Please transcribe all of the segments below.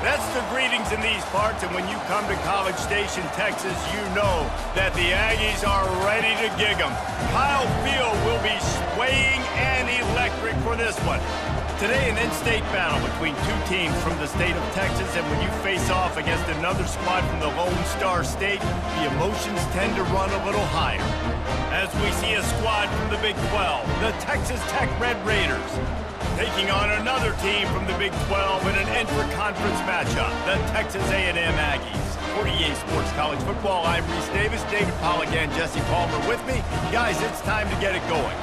That's the greetings in these parts, and when you come to College Station, Texas, you know that the Aggies are ready to gig 'em. Kyle Field will be swaying and electric for this one. Today, an in-state battle between two teams from the state of Texas, and when you face off against another squad from the Lone Star State, the emotions tend to run a little higher. As we see a squad from the Big 12, the Texas Tech Red Raiders, taking on another team from the Big 12 in an intra-conference matchup, the Texas A&M Aggies. For EA Sports College Football, I'm Reese Davis, David Pollack, and Jesse Palmer with me. Guys, it's time to get it going.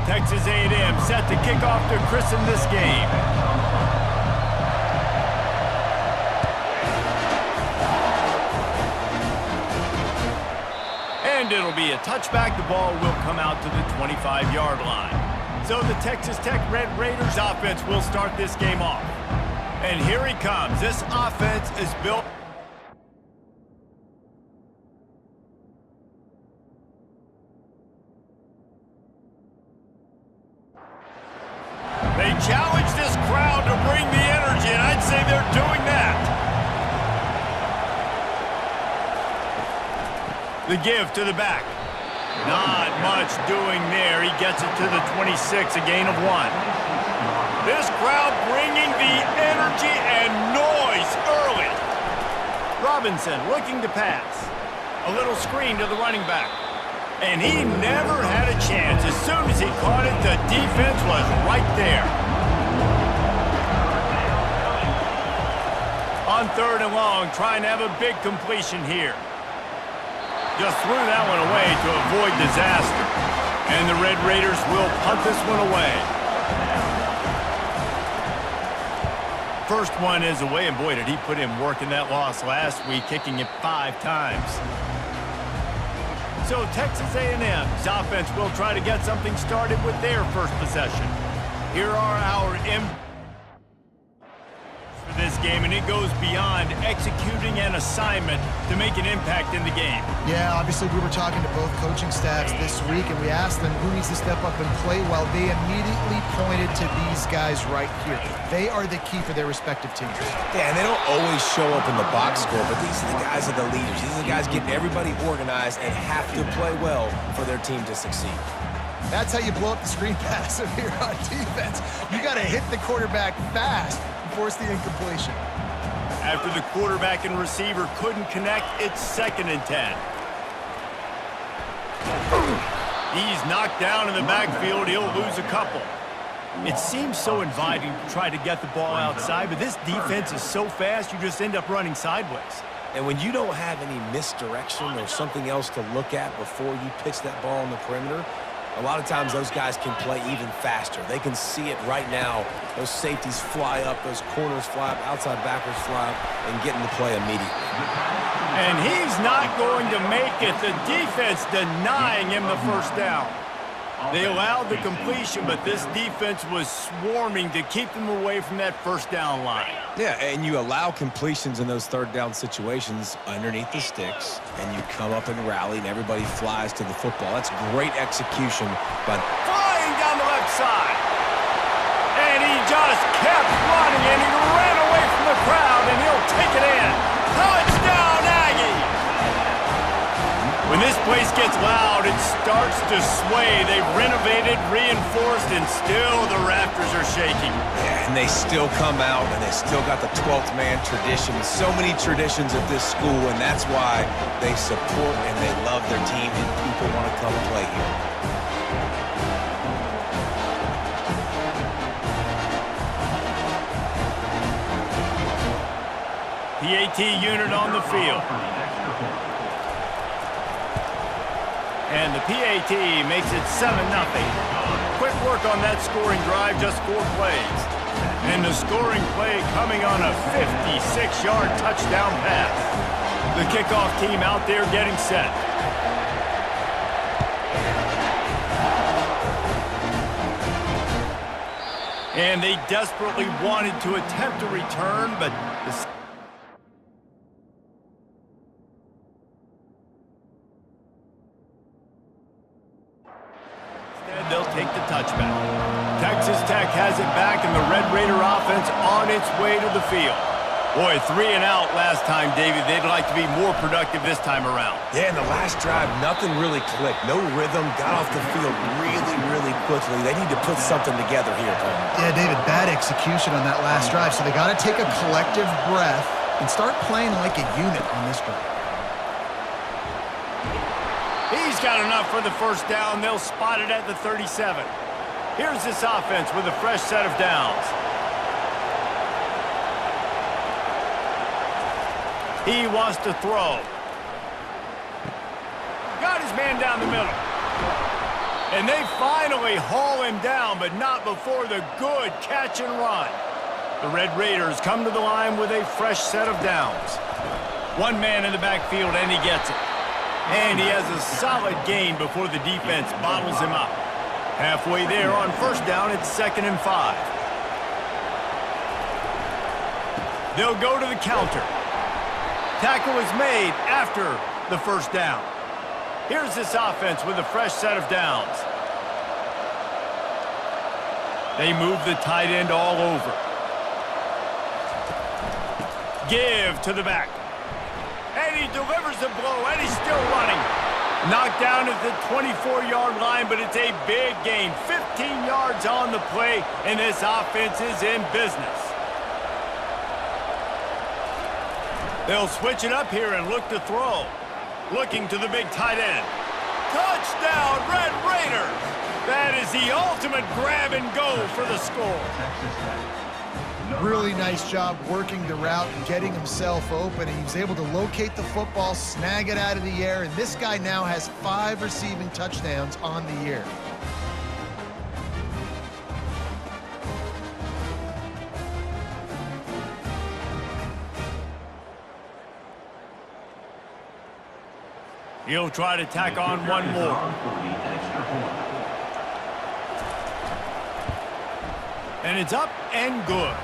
Texas A&M set to kick off to christen this game. And it'll be a touchback. The ball will come out to the 25-yard line. So the Texas Tech Red Raiders offense will start this game off. And here he comes. This offense is built. They challenge this crowd to bring the energy, and I'd say they're doing that. The give to the back. Not much doing there. He gets it to the 26, a gain of 1. This crowd bringing the energy and noise early. Robinson looking to pass. A little screen to the running back. And he never had a chance. As soon as he caught it, the defense was right there. On 3rd and long, trying to have a big completion here. Just threw that one away to avoid disaster. And the Red Raiders will punt this one away. First one is away, and boy, did he put in work in that loss last week, kicking it 5 times. So Texas A&M's offense will try to get something started with their first possession. Here are our for this game, and it goes beyond executing an assignment to make an impact in the game. Yeah, obviously we were talking to both coaching staffs this week, and we asked them who needs to step up and play well. They immediately pointed to these guys right here. They are the key for their respective teams. Yeah, and they don't always show up in the box score, but these are the guys that are the leaders. These are the guys getting everybody organized and have to play well for their team to succeed. That's how you blow up the screen pass here on defense. You got to hit the quarterback fast and force the incompletion. After the quarterback and receiver couldn't connect, it's 2nd and 10. He's knocked down in the backfield. He'll lose a couple. It seems so inviting to try to get the ball outside, but this defense is so fast, you just end up running sideways. And when you don't have any misdirection or something else to look at before you pitch that ball on the perimeter, a lot of times those guys can play even faster. They can see it right now. Those safeties fly up, those corners fly up, outside backers fly up, and get in the play immediately. And he's not going to make it. The defense denying him the first down. They allowed the completion, but this defense was swarming to keep them away from that first down line. Yeah, and you allow completions in those 3rd down situations underneath the sticks, and you come up and rally, and everybody flies to the football. That's great execution. But flying down the left side. And he just kept running, and he ran away from the crowd, and he'll take it in. Touchdown, Aggie! When this place gets loud, it starts to sway. They've renovated, reinforced, and still the rafters are shaking. Yeah, and they still come out, and they still got the 12th man tradition. So many traditions at this school, and that's why they support and they love their team, and people want to come play here. PAT unit on the field. And the PAT makes it 7-0. Quick work on that scoring drive, just 4 plays. And the scoring play coming on a 56-yard touchdown pass. The kickoff team out there getting set. And they desperately wanted to attempt a return, but instead they'll take the touchback. Texas Tech has it back, and the Red Raider offense on its way to the field. Boy, 3 and out last time, David. They'd like to be more productive this time around. Yeah, in the last drive, nothing really clicked. No rhythm, got off the field really quickly. They need to put something together here, Tom. Yeah, David, bad execution on that last drive, so they got to take a collective breath and start playing like a unit on this drive. He's got enough for the first down. They'll spot it at the 37. Here's this offense with a fresh set of downs. He wants to throw. Got his man down the middle. And they finally haul him down, but not before the good catch and run. The Red Raiders come to the line with a fresh set of downs. One man in the backfield, and he gets it. And he has a solid gain before the defense bottles him up. Halfway there on first down, it's 2nd and 5. They'll go to the counter. Tackle is made after the first down. Here's this offense with a fresh set of downs. They move the tight end all over. Give to the back. And he delivers the blow, and he's still running. Knocked down at the 24-yard line, but it's a big gain. 15 yards on the play, and this offense is in business. They'll switch it up here and look to throw. Looking to the big tight end. Touchdown, Red Raiders! That is the ultimate grab and go for the score. Really nice job working the route and getting himself open. And he was able to locate the football, snag it out of the air, and this guy now has 5 receiving touchdowns on the year. He'll try to tack on one more. And it's up and good.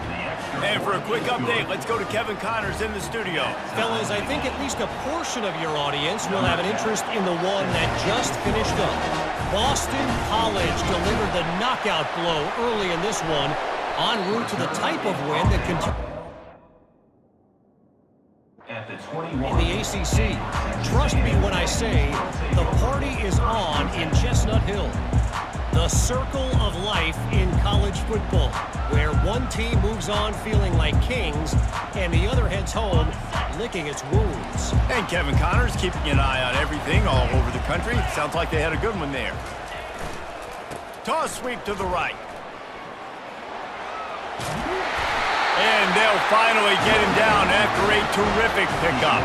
And for a quick update, let's go to Kevin Connors in the studio. Fellas, I think at least a portion of your audience will have an interest in the one that just finished up. Boston College delivered the knockout blow early in this one, en route to the type of win that can... in the ACC. Trust me when I say the party is on in Chestnut Hill. The circle of life in college football, where one team moves on feeling like kings and the other heads home licking its wounds. And Kevin Connors keeping an eye on everything all over the country. Sounds like they had a good one there. Toss sweep to the right. And they'll finally get him down after a terrific pickup.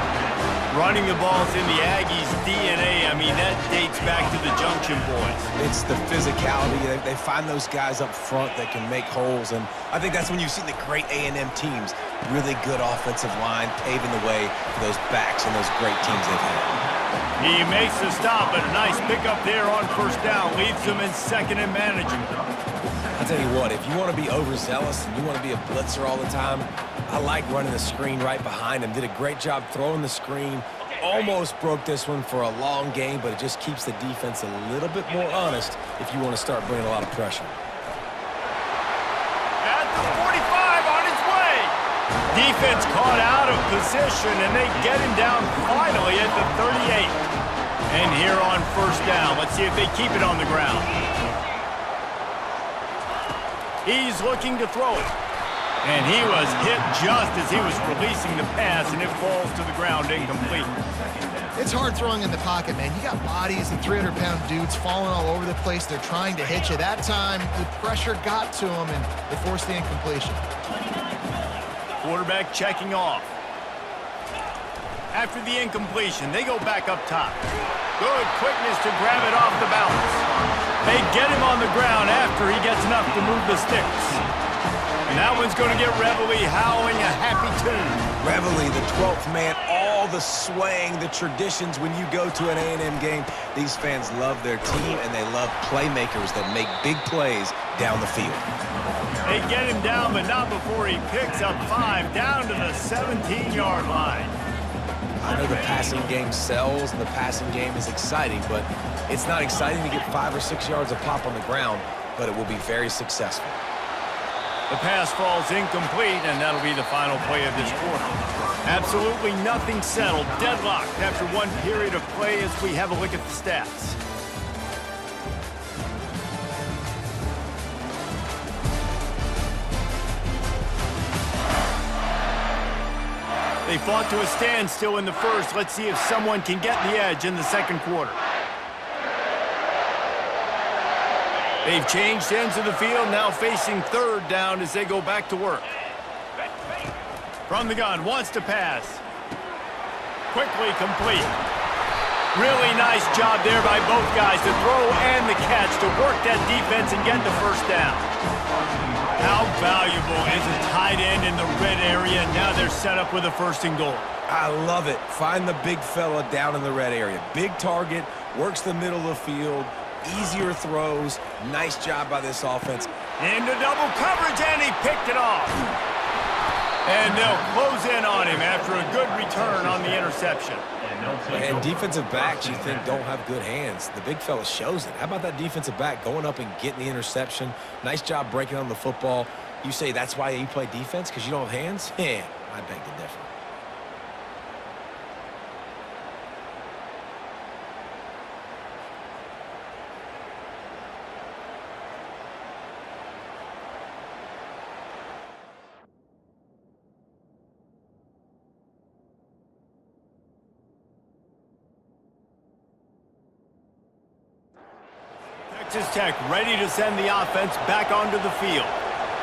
Running the ball's in the Aggies' DNA. I mean, that dates back to the Junction Boys. It's the physicality. They find those guys up front that can make holes, and I think that's when you've seen the great A&M teams. Really good offensive line, paving the way for those backs and those great teams they've had. He makes the stop, but a nice pickup there on first down. Leaves them in 2nd and manageable. I'll tell you what, if you want to be overzealous and you want to be a blitzer all the time, I like running the screen right behind him. Did a great job throwing the screen. Almost broke this one for a long game, but it just keeps the defense a little bit more honest if you want to start bringing a lot of pressure. At the 45 on his way. Defense caught out of position, and they get him down finally at the 38. And here on first down, let's see if they keep it on the ground. He's looking to throw it. And he was hit just as he was releasing the pass, and it falls to the ground incomplete. It's hard throwing in the pocket, man. You got bodies and 300-pound dudes falling all over the place. They're trying to hit you. That time, the pressure got to them, and they forced the incompletion. Quarterback checking off. After the incompletion, they go back up top. Good quickness to grab it off the balance. They get him on the ground after he gets enough to move the sticks. And that one's going to get Reveille howling a happy tune. Reveille, the 12th man, all the swaying, the traditions when you go to an A&M game. These fans love their team, and they love playmakers that make big plays down the field. They get him down, but not before he picks up 5 down to the 17-yard line. I know the passing game sells and the passing game is exciting, but it's not exciting to get 5 or 6 yards of pop on the ground, but it will be very successful. The pass falls incomplete, and that'll be the final play of this quarter. Absolutely nothing settled, deadlocked after one period of play as we have a look at the stats. They fought to a standstill in the first. Let's see if someone can get the edge in the second quarter. They've changed ends of the field, now facing third down as they go back to work. From the gun, wants to pass. Quickly complete. Really nice job there by both guys, the throw and the catch, to work that defense and get the first down. How valuable is a tight end in the red area? Now they're set up with a 1st and goal. I love it. Find the big fella down in the red area. Big target, works the middle of the field, easier throws. Nice job by this offense. Into double coverage, and he picked it off. And they'll close in on him after a good return on the interception. And defensive backs, you think, don't have good hands. The big fella shows it. How about that defensive back going up and getting the interception? Nice job breaking on the football. You say that's why you play defense, because you don't have hands? Yeah, I beg to differ. Texas Tech ready to send the offense back onto the field.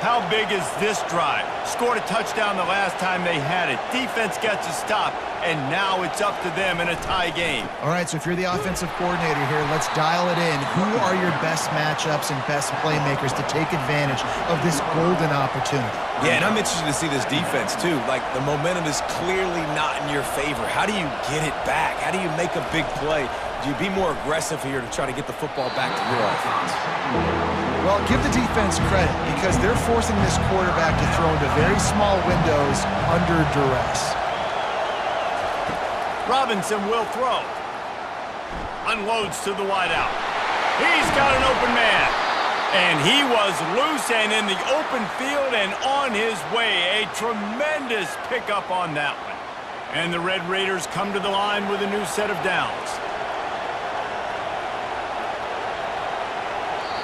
How big is this drive? Scored a touchdown the last time they had it. Defense gets a stop, and now it's up to them in a tie game. All right, so if you're the offensive coordinator here, let's dial it in. Who are your best matchups and best playmakers to take advantage of this golden opportunity? Yeah, and I'm interested to see this defense, too. Like, the momentum is clearly not in your favor. How do you get it back? How do you make a big play? Do you be more aggressive here to try to get the football back to your offense? Well, give the defense credit because they're forcing this quarterback to throw into very small windows under duress. Robinson will throw. Unloads to the wideout. He's got an open man. And he was loose and in the open field and on his way. A tremendous pickup on that one. And the Red Raiders come to the line with a new set of downs.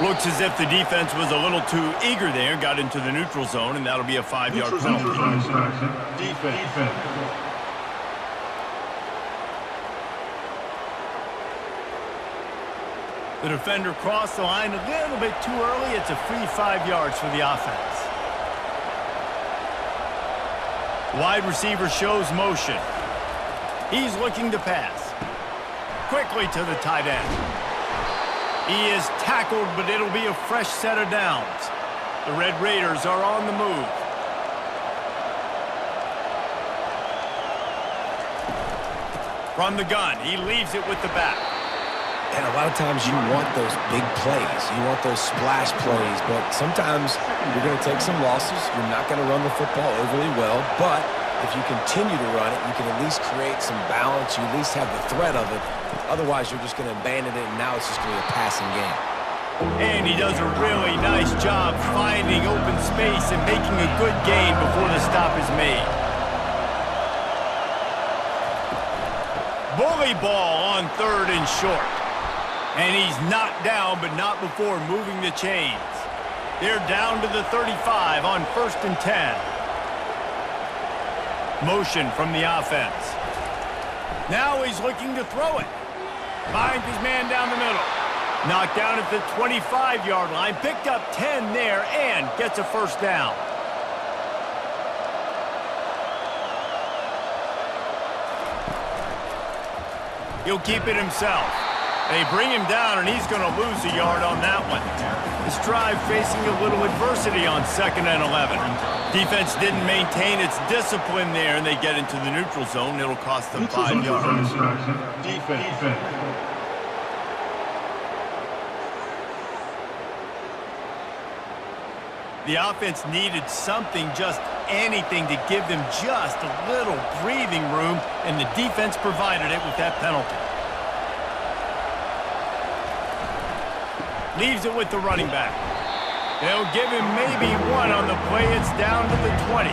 Looks as if the defense was a little too eager there, got into the neutral zone, and that'll be a 5-yard penalty. Defense. The defender crossed the line a little bit too early. It's a free 5 yards for the offense. Wide receiver shows motion. He's looking to pass. Quickly to the tight end. He is tackled, but it'll be a fresh set of downs. The Red Raiders are on the move. From the gun, he leaves it with the back. And a lot of times you want those big plays. You want those splash plays, but sometimes you're going to take some losses. You're not going to run the football overly well, but if you continue to run it, you can at least create some balance. You at least have the threat of it. Otherwise, you're just going to abandon it, and now it's just going to be a passing game. And he does a really nice job finding open space and making a good gain before the stop is made. Bully ball on 3rd and short. And he's knocked down, but not before moving the chains. They're down to the 35 on 1st and 10. Motion from the offense. Now he's looking to throw it. Finds his man down the middle. Knocked down at the 25-yard line. Picked up 10 there and gets a first down. He'll keep it himself. They bring him down, and he's going to lose a yard on that one. This drive facing a little adversity on 2nd and 11. Defense didn't maintain its discipline there, and they get into the neutral zone. It'll cost them 5 yards. Defense. The offense needed something, just anything, to give them just a little breathing room, and the defense provided it with that penalty. Leaves it with the running back. They'll give him maybe one on the play. It's down to the 20.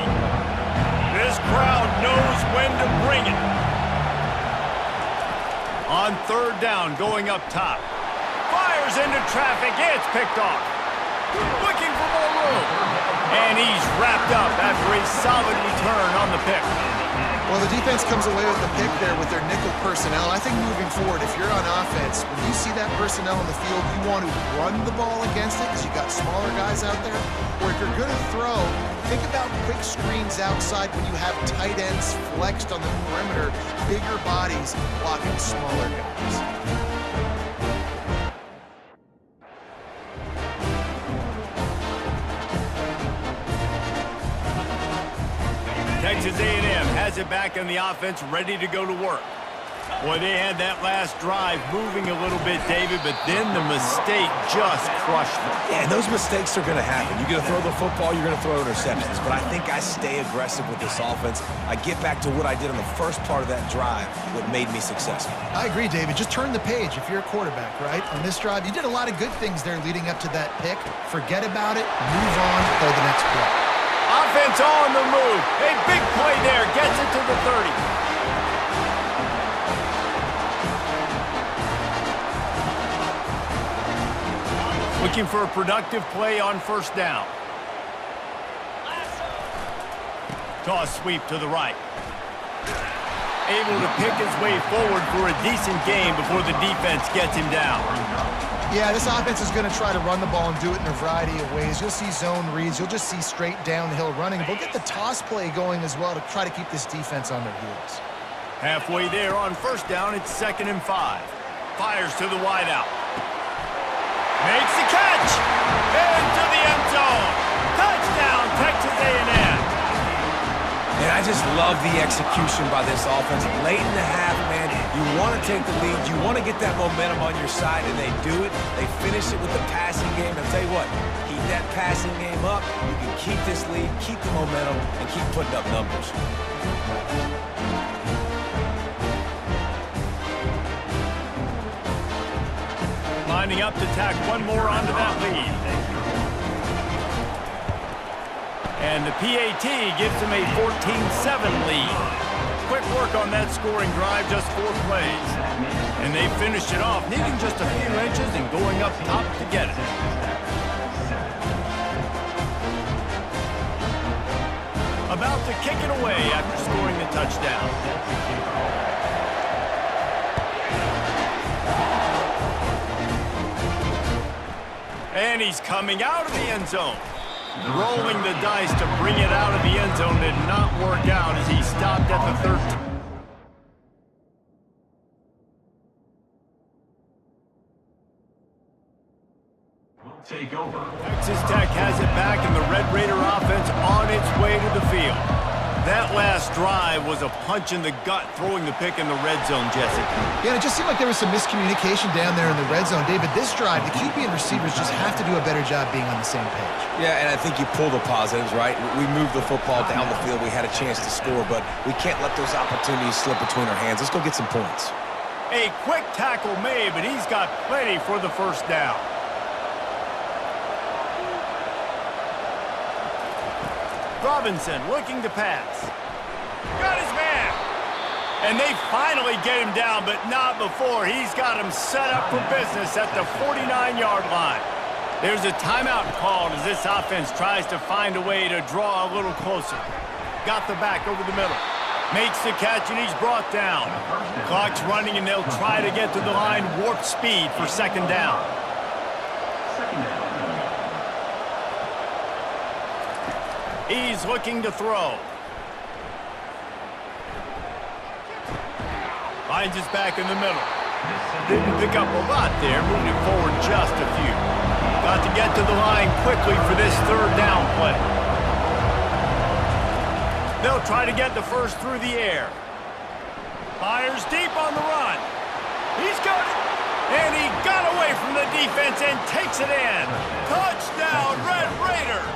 This crowd knows when to bring it. On 3rd down, going up top. Fires into traffic. It's picked off. Looking for more room. And he's wrapped up after a solid return on the pick. Well, the defense comes away with the pick there with their nickel personnel. I think moving forward, if you're on offense, when you see that personnel in the field, you want to run the ball against it because you got smaller guys out there. Or if you're going to throw, think about quick screens outside when you have tight ends flexed on the perimeter, bigger bodies blocking smaller guys. Texas A&M has it back on the offense, ready to go to work. Boy, they had that last drive moving a little bit, David, but then the mistake just crushed them. Yeah, and those mistakes are going to happen. You're going to throw the football, you're going to throw interceptions. But I think I stay aggressive with this offense. I get back to what I did on the first part of that drive, what made me successful. I agree, David. Just turn the page if you're a quarterback, right? On this drive, you did a lot of good things there leading up to that pick. Forget about it, move on, play the next play. Offense on the move. A big play there. Gets it to the 30. Looking for a productive play on 1st down. Toss sweep to the right. Able to pick his way forward for a decent game before the defense gets him down. Yeah, this offense is going to try to run the ball and do it in a variety of ways. You'll see zone reads. You'll just see straight downhill running. We'll get the toss play going as well to try to keep this defense on their heels. Halfway there on 1st down, it's 2nd and 5. Fires to the wideout. Makes the catch. Into the end zone. Touchdown, Texas A&M. And I just love the execution by this offense. Late in the half, man, you want to take the lead. You want to get that momentum on your side, and they do it. They finish it with the passing game. I'll tell you what, keep that passing game up. You can keep this lead, keep the momentum, and keep putting up numbers. Lining up to tack one more onto that lead. And the PAT gives them a 14-7 lead. Quick work on that scoring drive, just 4 plays. And they finished it off, needing just a few inches and going up top to get it. About to kick it away after scoring the touchdown. And he's coming out of the end zone. Rolling the dice to bring it out of the end zone did not work out as he stopped at the 13. Take over. Texas Tech has it back, and the Red Raider offense on its way to the field. That last drive was a punch in the gut, throwing the pick in the red zone, Jesse. Yeah, it just seemed like there was some miscommunication down there in the red zone. David, this drive, the QB and receivers just have to do a better job being on the same page. Yeah, and I think you pull the positives, right? We moved the football down the field. We had a chance to score, but we can't let those opportunities slip between our hands. Let's go get some points. A quick tackle made, but he's got plenty for the 1st down. Robinson looking to pass. Got his man. And they finally get him down, but not before. He's got him set up for business at the 49-yard line. There's a timeout called as this offense tries to find a way to draw a little closer. Got the back over the middle. Makes the catch, and he's brought down. Clock's running, and they'll try to get to the line warp speed for 2nd down. He's looking to throw. Finds his back in the middle. Didn't pick up a lot there, moving it forward just a few. Got to get to the line quickly for this third down play. They'll try to get the first through the air. Fires deep on the run. He's got it. And he got away from the defense and takes it in. Touchdown, Red Raiders.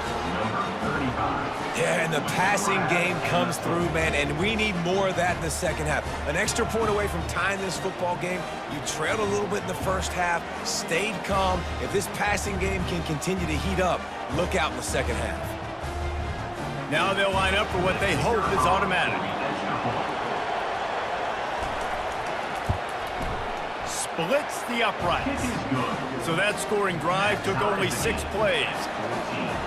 Yeah, and the passing game comes through, man, and we need more of that in the second half. An extra point away from tying this football game. You trailed a little bit in the first half, stayed calm. If this passing game can continue to heat up, look out in the second half. Now they'll line up for what they hope is automatic. Splits the uprights. So that scoring drive took only 6 plays.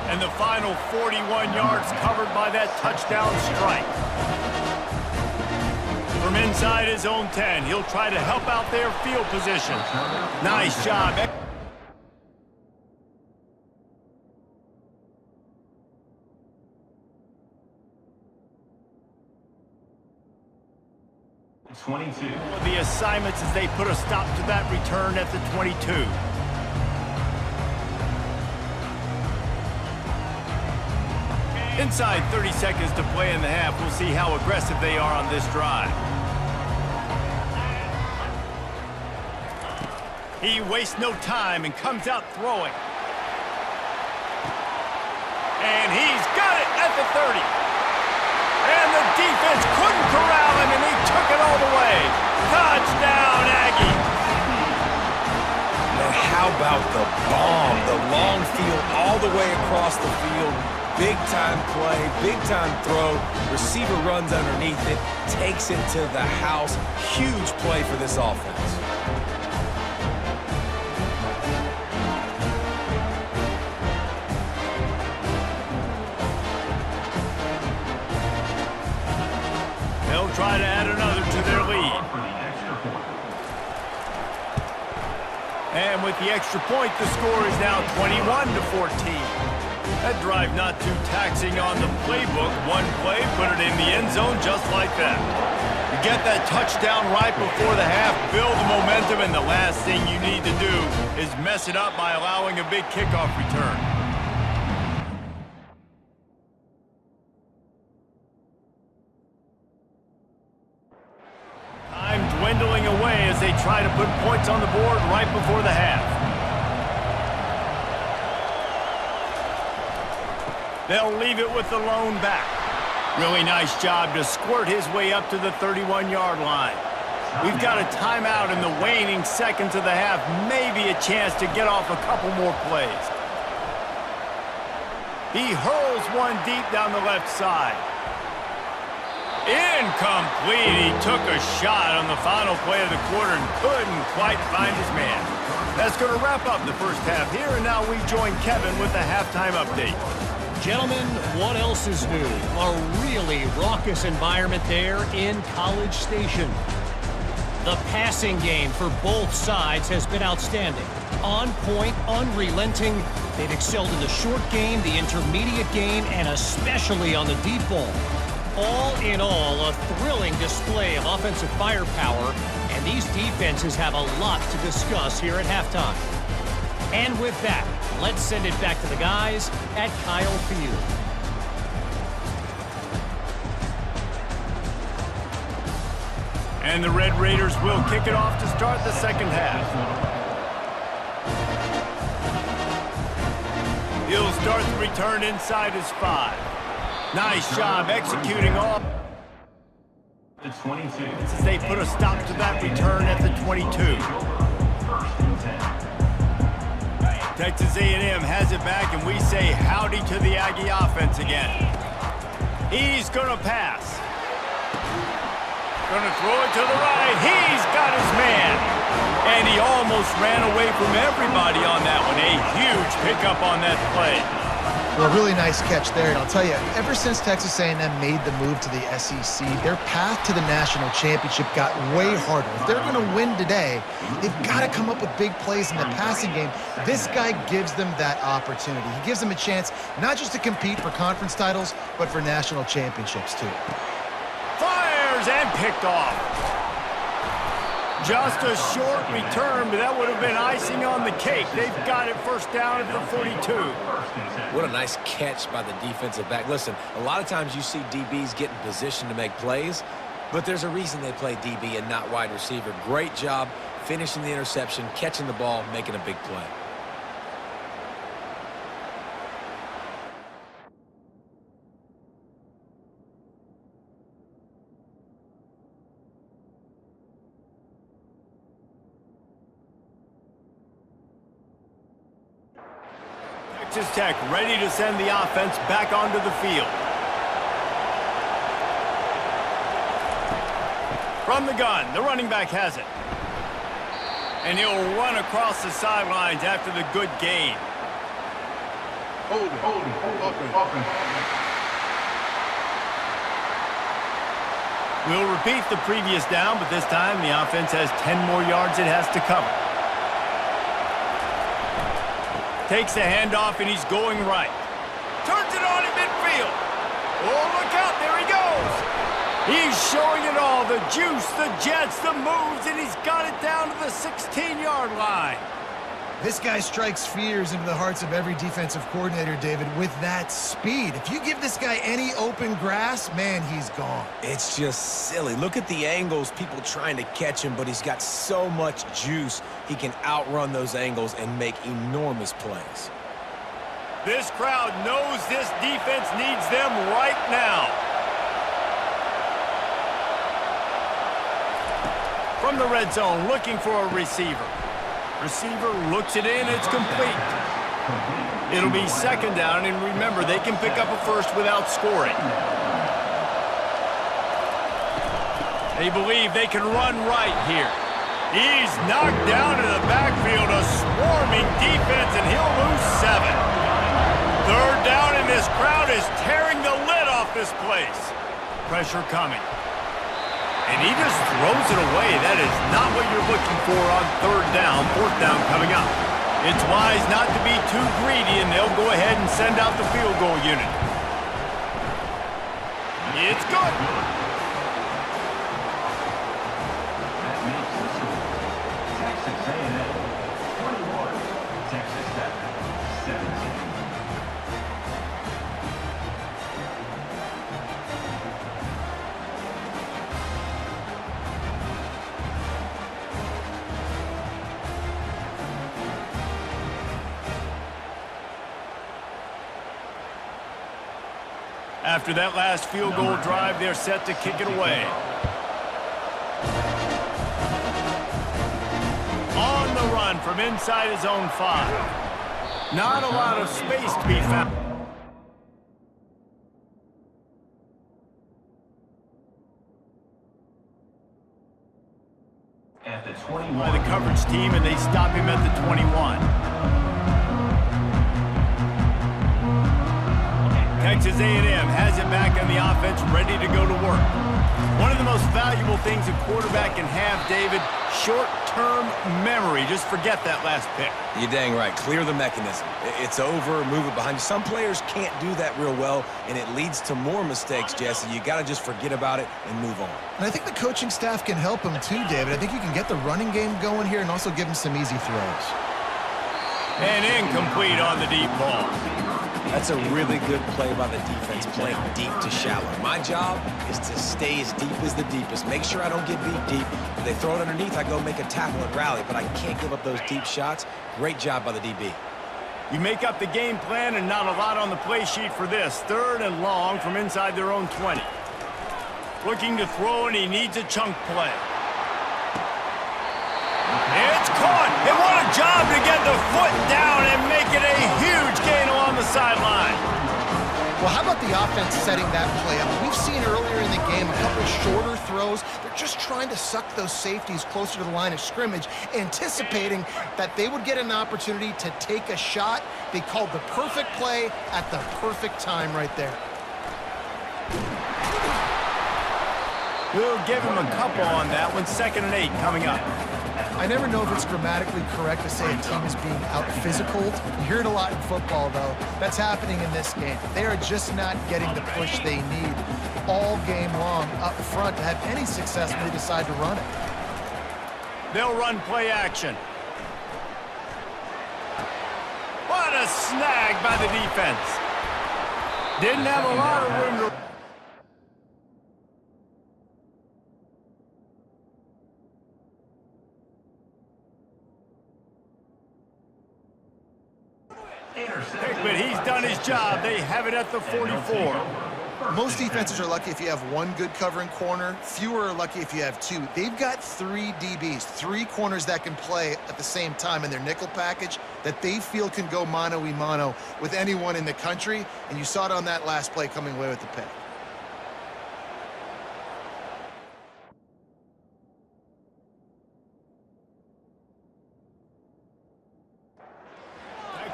And the final 41 yards covered by that touchdown strike. From inside his own 10, he'll try to help out their field position. Nice job. 22. The assignments as they put a stop to that return at the 22. Inside 30 seconds to play in the half. We'll see how aggressive they are on this drive. He wastes no time and comes out throwing. And he's got it at the 30. And the defense couldn't corral him, and he took it all the way. Touchdown, Aggie. And how about the bomb? The long field all the way across the field. Big-time play, big-time throw. Receiver runs underneath it, takes it to the house. Huge play for this offense. They'll try to add another to their lead. And with the extra point, the score is now 21-14. That drive not too taxing on the playbook. One play, put it in the end zone just like that. You get that touchdown right before the half, build the momentum, and the last thing you need to do is mess it up by allowing a big kickoff return. Time dwindling away as they try to put points on the board right before the half. They'll leave it with the lone back. Really nice job to squirt his way up to the 31-yard line. We've got a timeout in the waning seconds of the half. Maybe a chance to get off a couple more plays. He hurls one deep down the left side. Incomplete. He took a shot on the final play of the quarter and couldn't quite find his man. That's going to wrap up the first half here, and now we join Kevin with the halftime update. Gentlemen, what else is new? A really raucous environment there in College Station. The passing game for both sides has been outstanding. On point, unrelenting. They've excelled in the short game, the intermediate game, and especially on the deep ball. All in all, a thrilling display of offensive firepower, and these defenses have a lot to discuss here at halftime. And with that, let's send it back to the guys at Kyle Field. And the Red Raiders will kick it off to start the second half. He'll start the return inside his 5. Nice job executing off. The 22. As they put a stop to that return at the 22. Texas A&M has it back, and we say howdy to the Aggie offense again. He's going to pass. Going to throw it to the right. He's got his man. And he almost ran away from everybody on that one. A huge pickup on that play. Well, a really nice catch there. And I'll tell you, ever since Texas A&M made the move to the SEC, their path to the national championship got way harder. If they're going to win today, they've got to come up with big plays in the passing game. This guy gives them that opportunity. He gives them a chance not just to compete for conference titles, but for national championships too. Fires and picked off. Just a short return, but that would have been icing on the cake. They've got it first down at the 42. What a nice catch by the defensive back. Listen, a lot of times you see DBs get in position to make plays, but there's a reason they play DB and not wide receiver. Great job finishing the interception, catching the ball, making a big play. Texas Tech ready to send the offense back onto the field. From the gun, the running back has it. And he'll run across the sidelines after the good gain. We'll repeat the previous down, but this time the offense has 10 more yards it has to cover. Takes the handoff, and he's going right. Turns it on in midfield. Oh, look out. There he goes. He's showing it all. The juice, the jets, the moves, and he's got it down to the 16-yard line. This guy strikes fears into the hearts of every defensive coordinator, David, with that speed. If you give this guy any open grass, man, he's gone. It's just silly. Look at the angles, people trying to catch him, but he's got so much juice. He can outrun those angles and make enormous plays. This crowd knows this defense needs them right now. From the red zone, looking for a receiver. Receiver looks it in, it's complete. It'll be second down, and remember, they can pick up a first without scoring. They believe they can run right here. He's knocked down in the backfield, a swarming defense, and he'll lose 7. Third down, and this crowd is tearing the lid off this place. Pressure coming. And he just throws it away. That is not what you're looking for on third down. Fourth down coming up. It's wise not to be too greedy, and they'll go ahead and send out the field goal unit. It's good. That makes the score. Texas A&M 21, Texas Tech 17. After that last field goal drive, they're set to kick it away. On the run from inside his own 5. Not a lot of space to be found. At the 21. By the coverage team, and they stop him at the 21. Texas A&M has it back on the offense, ready to go to work. One of the most valuable things a quarterback can have, David, short-term memory. Just forget that last pick. You're dang right. Clear the mechanism. It's over. Move it behind you. Some players can't do that real well, and it leads to more mistakes, Jesse. You got to just forget about it and move on. And I think the coaching staff can help him too, David. I think you can get the running game going here and also give him some easy throws. And incomplete on the deep ball. That's a really good play by the defense, playing deep to shallow. My job is to stay as deep as the deepest. Make sure I don't get beat deep. If they throw it underneath, I go make a tackle and rally, but I can't give up those deep shots. Great job by the DB. You make up the game plan, and not a lot on the play sheet for this. Third and long from inside their own 20. Looking to throw, and he needs a chunk play. It's caught, and what a job to get the foot down and make it a huge gain along the sideline. Well, how about the offense setting that play up? We've seen earlier in the game a couple of shorter throws. They're just trying to suck those safeties closer to the line of scrimmage, anticipating that they would get an opportunity to take a shot. They called the perfect play at the perfect time right there. We'll give him a couple on that one. 2nd and 8 coming up. I never know if it's grammatically correct to say a team is being out-physicaled. You hear it a lot in football, though. That's happening in this game. They are just not getting the push they need all game long up front to have any success when they decide to run it. They'll run play action. What a snag by the defense. Didn't have a lot of room to... But he's done his job. They have it at the 44. Most defenses are lucky if you have one good covering corner. Fewer are lucky if you have two. They've got 3 DBs, 3 corners that can play at the same time in their nickel package that they feel can go mano-a-mano with anyone in the country, and you saw it on that last play coming away with the pick.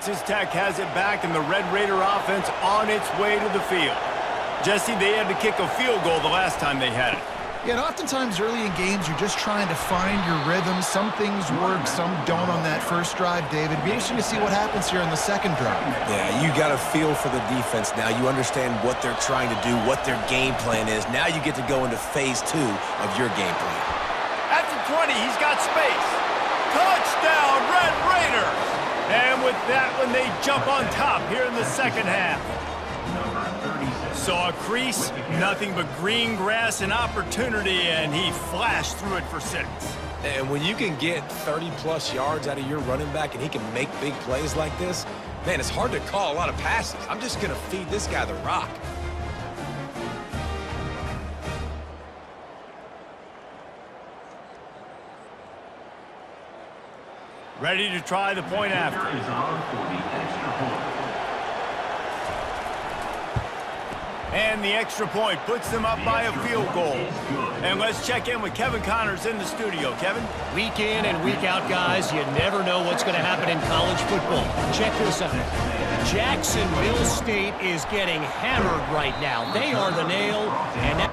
Texas Tech has it back, and the Red Raider offense on its way to the field. Jesse, they had to kick a field goal the last time they had it. Yeah, and oftentimes early in games, you're just trying to find your rhythm. Some things work, some don't on that first drive, David. It'd be interesting to see what happens here on the second drive. Yeah, you got a feel for the defense now. You understand what they're trying to do, what their game plan is. Now you get to go into phase 2 of your game plan. At the 20, he's got space. Touchdown, Red Raiders! And with that one, they jump on top here in the second half. Saw a crease, nothing but green grass and opportunity, and he flashed through it for 6. And when you can get 30-plus yards out of your running back and he can make big plays like this, man, it's hard to call a lot of passes. I'm just going to feed this guy the rock. Ready to try the point after. Is on for the extra point. And the extra point puts them up by a field goal. And let's check in with Kevin Connors in the studio. Kevin? Week in and week out, guys, you never know what's going to happen in college football. Check this out. Jacksonville State is getting hammered right now. They are the nail, and that...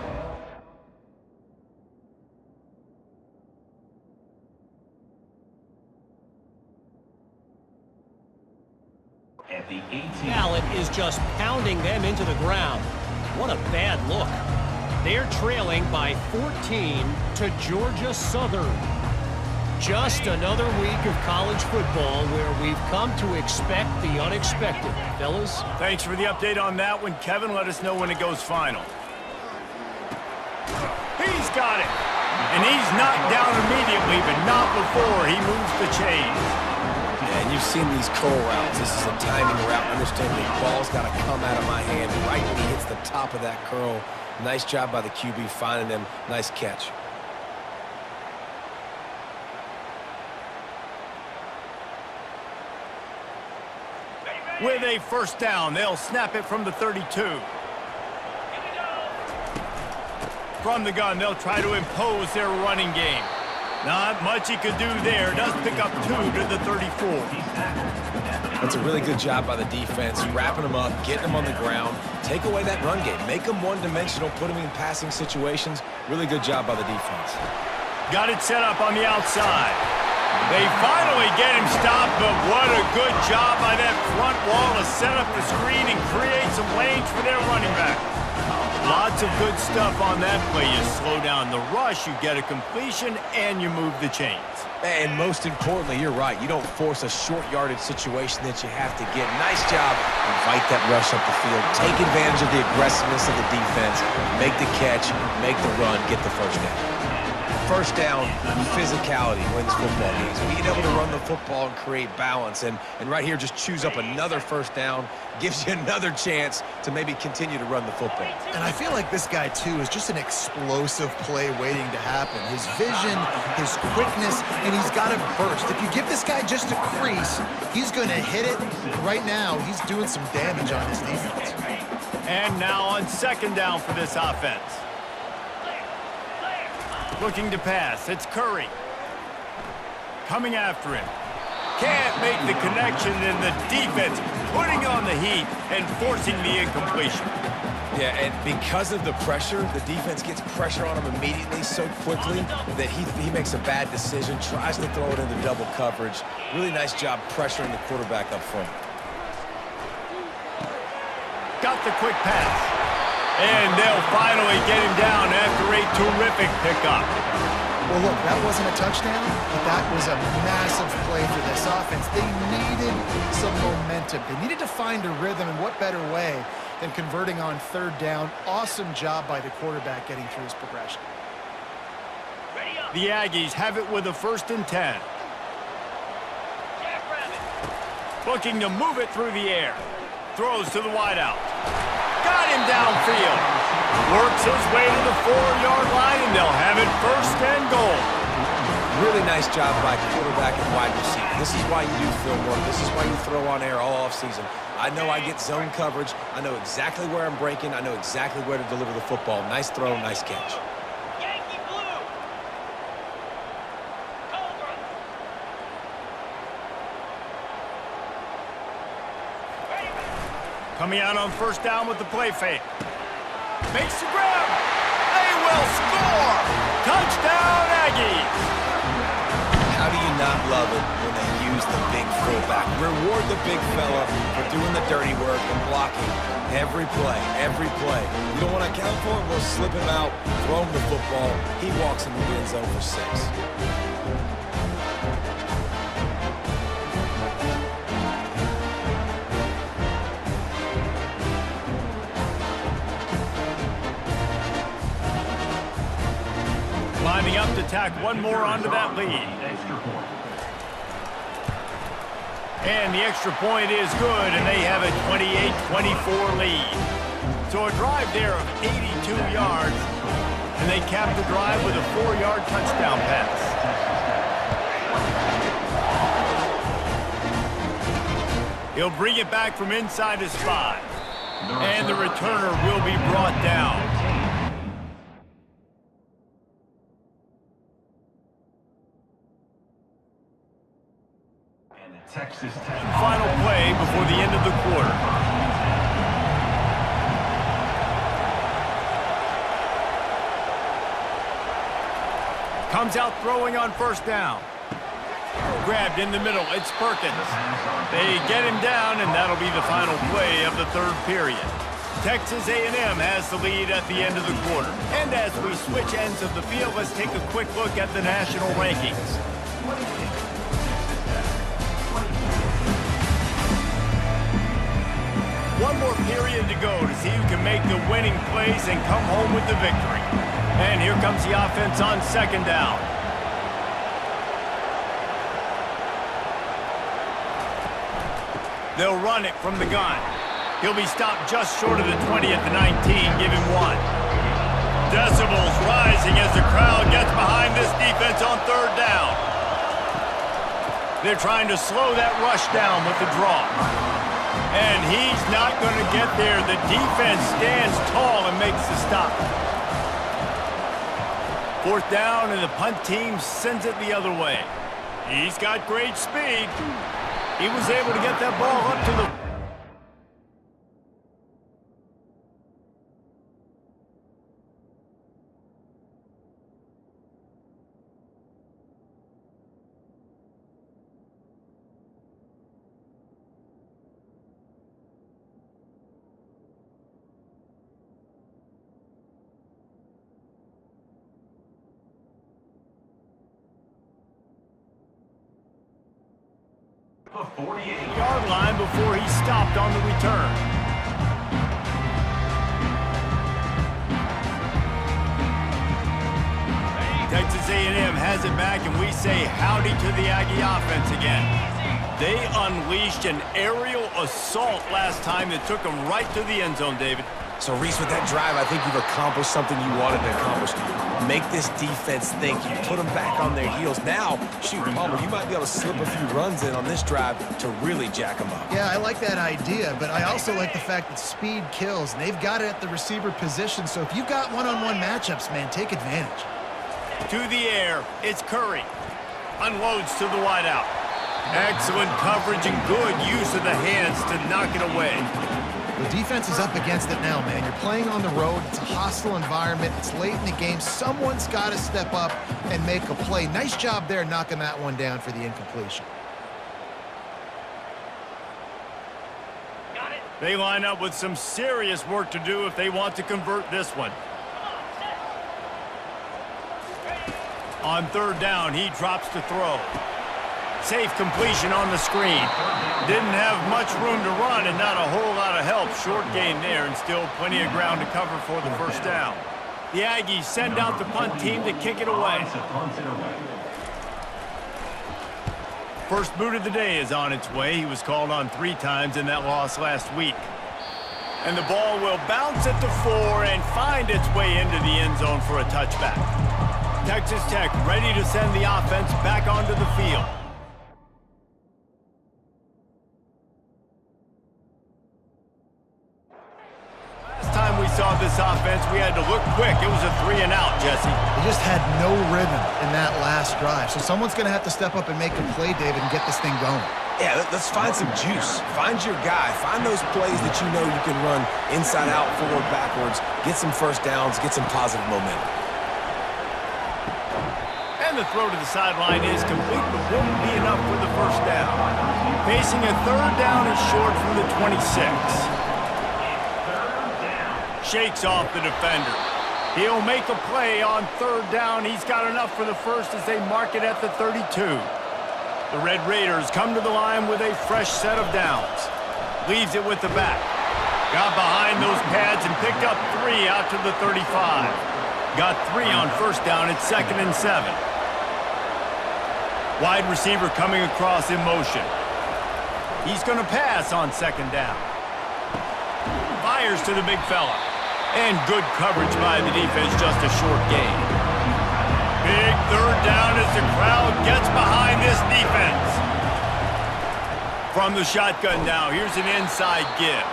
At the 18. Allen is just pounding them into the ground. What a bad look. They're trailing by 14 to Georgia Southern. Just another week of college football where we've come to expect the unexpected. Fellas? Thanks for the update on that one, Kevin. Let us know when it goes final. He's got it. And he's knocked down immediately, but not before he moves the chains. And you've seen these curl routes. This is a timing route. Understand the ball's got to come out of my hand right when he hits the top of that curl. Nice job by the QB finding him. Nice catch. With a first down, they'll snap it from the 32. From the gun, they'll try to impose their running game. Not much he could do there. Does pick up 2 to the 34. That's a really good job by the defense, wrapping them up, getting them on the ground, take away that run game, make them one-dimensional, put them in passing situations. Really good job by the defense. Got it set up on the outside. They finally get him stopped, but what a good job by that front wall to set up the screen and create some lanes for their running back. Lots of good stuff on that play. You slow down the rush, you get a completion, and you move the chains. And most importantly, you're right. You don't force a short yardage situation that you have to get. Nice job. Invite that rush up the field. Take advantage of the aggressiveness of the defense. Make the catch, make the run, get the first down. First down, physicality wins football games. Being able to run the football and create balance. And right here, just choose up another first down. Gives you another chance to maybe continue to run the football. And I feel like this guy, too, is just an explosive play waiting to happen. His vision, his quickness, and he's got a burst. If you give this guy just a crease, he's going to hit it. Right now, he's doing some damage on his defense. And now on second down for this offense. Looking to pass. It's Curry. Coming after him. Can't make the connection, and the defense putting on the heat and forcing the incompletion. Yeah, and because of the pressure, the defense gets pressure on him immediately so quickly that he makes a bad decision, tries to throw it into double coverage. Really nice job pressuring the quarterback up front. Got the quick pass. And they'll finally get him down after a terrific pickup. Well, look, that wasn't a touchdown, but that was a massive play for this offense. They needed some momentum. They needed to find a rhythm, and what better way than converting on third down. Awesome job by the quarterback getting through his progression. The Aggies have it with a 1st and 10. Looking to move it through the air. Throws to the wideout. Got him downfield. Works his way to the 4-yard line, and they'll have it 1st and goal. Really nice job by quarterback and wide receiver. This is why you do film work. This is why you throw on air all offseason. I know I get zone coverage. I know exactly where I'm breaking. I know exactly where to deliver the football. Nice throw, nice catch. Coming out on 1st down with the play fake. Makes the grab. They will score. Touchdown, Aggies. How do you not love it when they use the big fullback? Reward the big fella for doing the dirty work and blocking every play, every play. You don't want to account for it? We'll slip him out, throw him the football. He walks in the end zone for 6. Lining up to tack one more onto that lead. And the extra point is good, and they have a 28-24 lead. So a drive there of 82 yards, and they cap the drive with a 4-yard touchdown pass. He'll bring it back from inside his 5. And the returner will be brought down. Texas Tech. Final play before the end of the quarter. Comes out throwing on 1st down. Grabbed in the middle. It's Perkins. They get him down, and that'll be the final play of the 3rd period. Texas A&M has the lead at the end of the quarter. And as we switch ends of the field, let's take a quick look at the national rankings. One more period to go to see who can make the winning plays and come home with the victory. And here comes the offense on 2nd down. They'll run it from the gun. He'll be stopped just short of the 20 at the 19. Give him 1. Decibels rising as the crowd gets behind this defense on 3rd down. They're trying to slow that rush down with the draw. And he's not going to get there. The defense stands tall and makes the stop. 4th down, and the punt team sends it the other way. He's got great speed. He was able to get that ball up to the... The 48-yard line before he stopped on the return. Texas A&M has it back, and we say howdy to the Aggie offense again. They unleashed an aerial assault last time that took them right to the end zone, David. So, Reese, with that drive, I think you've accomplished something you wanted to accomplish. Make this defense think. You put them back on their heels. Now, shoot, Palmer, you might be able to slip a few runs in on this drive to really jack them up. Yeah, I like that idea, but I also like the fact that speed kills, and they've got it at the receiver position. So if you've got one-on-one matchups, man, take advantage. To the air, it's Curry. Unloads to the wideout. Excellent coverage and good use of the hands to knock it away. The defense is up against it now, man. You're playing on the road. It's a hostile environment. It's late in the game. Someone's got to step up and make a play. Nice job there knocking that one down for the incompletion. Got it. They line up with some serious work to do if they want to convert this one. On third down, he drops to throw. Safe completion on the screen. Didn't have much room to run and not a whole lot of help. Short gain there and still plenty of ground to cover for the first down. The Aggies send out the punt team to kick it away. First boot of the day is on its way. He was called on 3 times in that loss last week. And the ball will bounce at the 4 and find its way into the end zone for a touchback. Texas Tech ready to send the offense back onto the field. Last time we saw this offense, we had to look quick. It was a 3 and out, Jesse. They just had no rhythm in that last drive. So someone's going to have to step up and make a play, David, and get this thing going. Yeah, let's find some juice. Find your guy. Find those plays that you know you can run inside out, forward, backwards. Get some first downs. Get some positive momentum. And the throw to the sideline is complete, but won't be enough for the first down. Facing a third down and short from the 26. Shakes off the defender. He'll make a play on third down. He's got enough for the first as they mark it at the 32. The Red Raiders come to the line with a fresh set of downs. Leaves it with the back. Got behind those pads and picked up 3 out to the 35. Got 3 on first down at 2nd and 7. Wide receiver coming across in motion. He's going to pass on 2nd down. Fires to the big fella. And good coverage by the defense, just a short gain. Big third down as the crowd gets behind this defense. From the shotgun now, here's an inside give.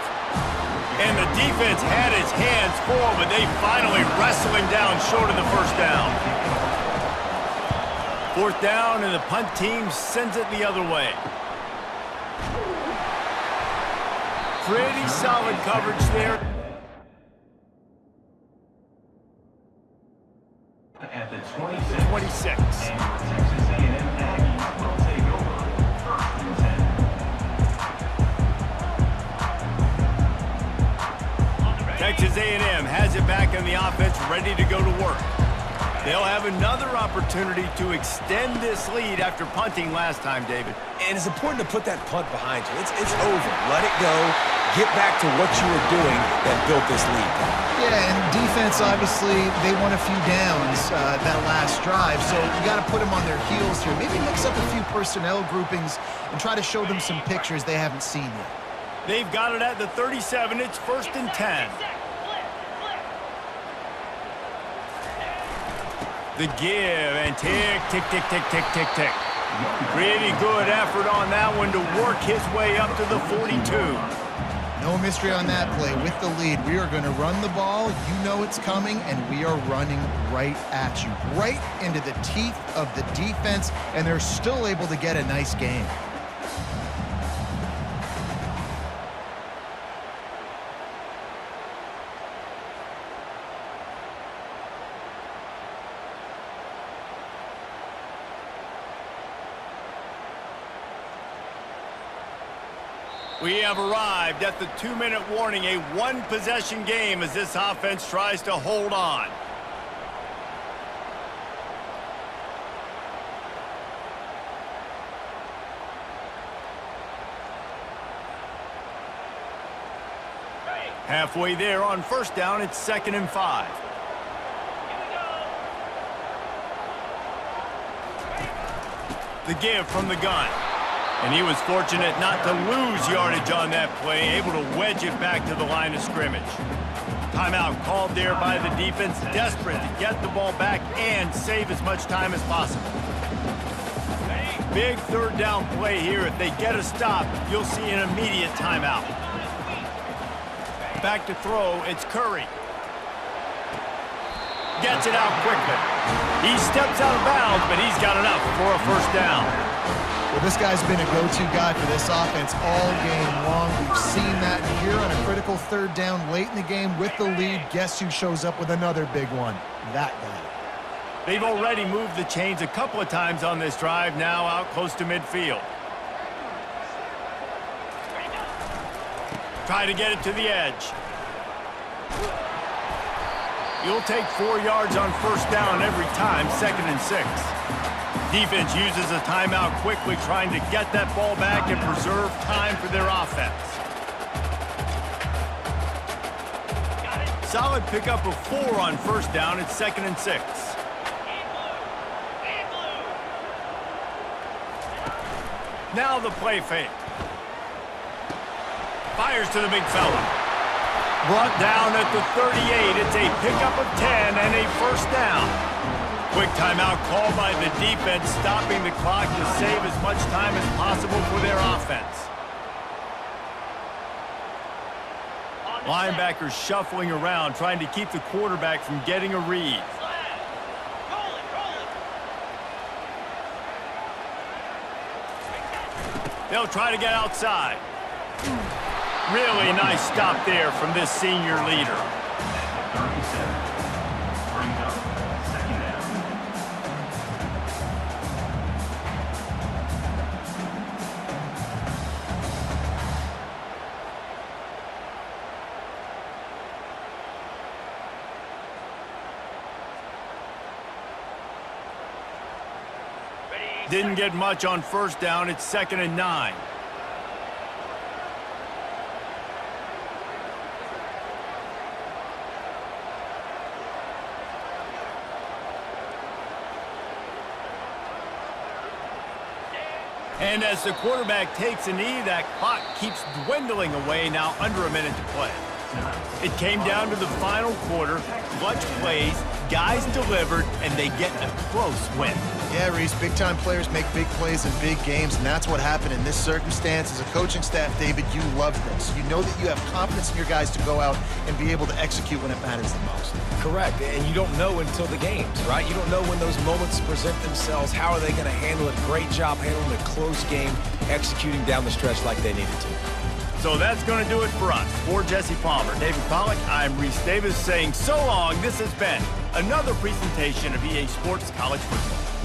And the defense had his hands full, but they finally wrestle him down short of the first down. 4th down, and the punt team sends it the other way. Pretty solid coverage there. At the 26. 26. And Texas A&M Aggies will take over 1st and 10. Texas A&M has it back in the offense, ready to go to work. They'll have another opportunity to extend this lead after punting last time, David. And it's important to put that punt behind you. It's over. Let it go. Get back to what you were doing that built this lead. Yeah, and defense, obviously, they won a few downs that last drive, so you got to put them on their heels here. Maybe mix up a few personnel groupings and try to show them some pictures they haven't seen yet. They've got it at the 37. It's 1st and 10. The give, and tick, tick, tick, tick, tick, tick, tick. Pretty good effort on that one to work his way up to the 42. No mystery on that play. With the lead, we are going to run the ball. You know it's coming, and we are running right at you, right into the teeth of the defense, and they're still able to get a nice game. We have arrived at the 2-minute warning, a 1-possession game as this offense tries to hold on. Halfway there on first down, it's 2nd and 5. The give from the gun. And he was fortunate not to lose yardage on that play, able to wedge it back to the line of scrimmage. Timeout called there by the defense, desperate to get the ball back and save as much time as possible. Big third down play here. If they get a stop, you'll see an immediate timeout. Back to throw, it's Curry. Gets it out quickly. He steps out of bounds, but he's got enough for a first down. Well, this guy's been a go-to guy for this offense all game long. We've seen that here on a critical third down late in the game with the lead. Guess who shows up with another big one? That guy. They've already moved the chains a couple of times on this drive, now out close to midfield. Try to get it to the edge. You'll take 4 yards on first down every time, 2nd and 6. Defense uses a timeout quickly, trying to get that ball back and preserve time for their offense. Solid pickup of 4 on first down. It's 2nd and 6. Now the play fake. Fires to the big fella. Brought down at the 38. It's a pickup of 10 and a first down. Quick timeout called by the defense, stopping the clock to save as much time as possible for their offense. Linebackers shuffling around, trying to keep the quarterback from getting a read. They'll try to get outside. Really nice stop there from this senior leader. 37. Brings up 2nd down. Didn't get much on first down. It's 2nd and 9. And as the quarterback takes a knee, that clock keeps dwindling away, now under a minute to play. It came down to the final quarter, clutch plays, guys delivered, and they get a close win. Yeah, Reese, big-time players make big plays in big games, and that's what happened in this circumstance. As a coaching staff, David, you love this. You know that you have confidence in your guys to go out and be able to execute when it matters the most. Correct, and you don't know until the games, right? You don't know when those moments present themselves. How are they going to handle it? Great job handling a close game, executing down the stretch like they needed to. So that's going to do it for us. For Jesse Palmer, David Pollack, I'm Reese Davis saying so long. This has been another presentation of EA Sports College Football.